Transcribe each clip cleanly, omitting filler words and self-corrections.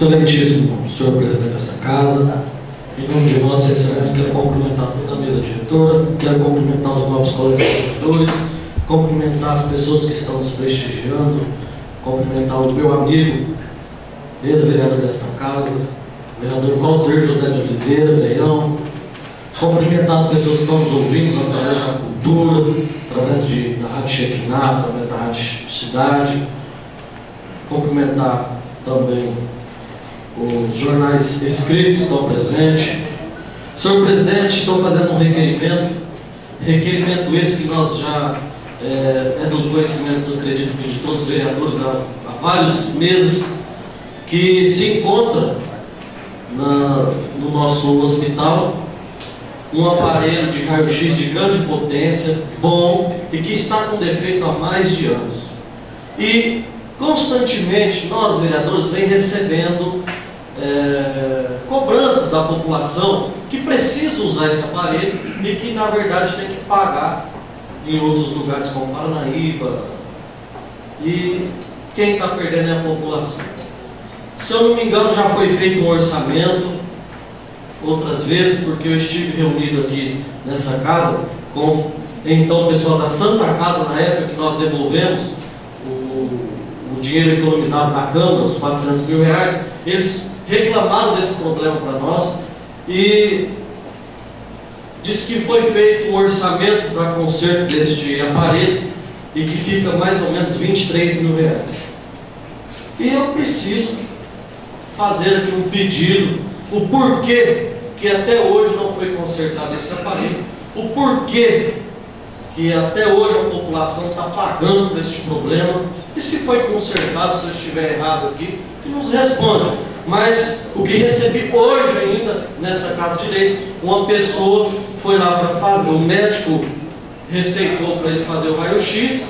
Excelentíssimo senhor presidente dessa casa, em nome de Vossa Excelência, quero cumprimentar toda a mesa diretora, quero cumprimentar os novos colegas servidores, cumprimentar as pessoas que estão nos prestigiando, cumprimentar o meu amigo, ex-vereador desta casa, vereador Walter José de Oliveira, veião, cumprimentar as pessoas que estão nos ouvindo através da cultura, através da Rádio Shekinah, através da Rádio Cidade, cumprimentar também os jornais escritos que estão presentes. Senhor presidente, estou fazendo um requerimento esse que nós já é do conhecimento, acredito que de todos os vereadores há vários meses, que se encontra no nosso hospital um aparelho de raio-x de grande potência, bom, e que está com defeito há mais de anos. E constantemente nós, vereadores, vem recebendo cobranças da população que precisa usar esse aparelho e que na verdade tem que pagar em outros lugares como Paranaíba, e quem está perdendo é a população. Se eu não me engano, já foi feito um orçamento outras vezes, porque eu estive reunido aqui nessa casa com então o pessoal da Santa Casa, na época que nós devolvemos o dinheiro economizado na Câmara, os 400 mil reais. Eles reclamaram desse problema para nós e disse que foi feito um orçamento para conserto deste aparelho e que fica mais ou menos 23 mil reais. E eu preciso fazer aqui um pedido, o porquê que até hoje não foi consertado esse aparelho, o porquê que até hoje a população está pagando por este problema, e se foi consertado, se eu estiver errado aqui, que nos responda. Mas o que recebi hoje ainda nessa Casa de Leis, uma pessoa foi lá para fazer, o médico receitou para ele fazer o raio-x,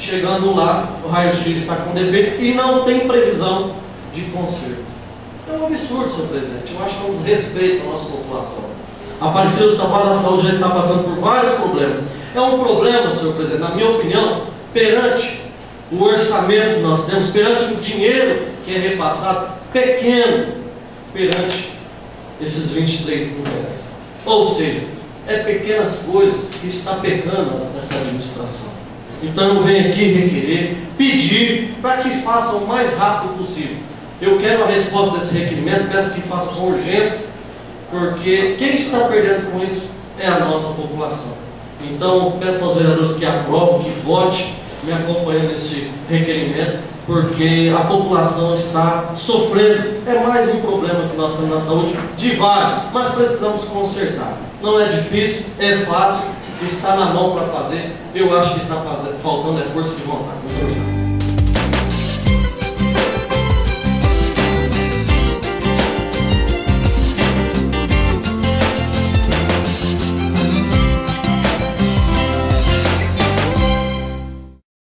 chegando lá, o raio-x está com defeito e não tem previsão de conserto. É um absurdo, senhor presidente. Eu acho que é um desrespeito à nossa população. A Aparecida do Trabalho da Saúde já está passando por vários problemas. É um problema, senhor presidente, na minha opinião, perante o orçamento que nós temos, perante o dinheiro que é repassado, pequeno, perante esses 23 mil reais. Ou seja, é pequenas coisas que está pecando essa administração. Então eu venho aqui requerer, pedir para que façam o mais rápido possível. Eu quero a resposta desse requerimento, peço que façam com urgência, porque quem está perdendo com isso é a nossa população. Então peço aos vereadores que aprovem, que votem, me acompanhando nesse requerimento, porque a população está sofrendo. É mais um problema que nós temos na saúde, de vários, mas precisamos consertar. Não é difícil, é fácil, está na mão para fazer. Eu acho que está faltando força de vontade. Muito obrigado.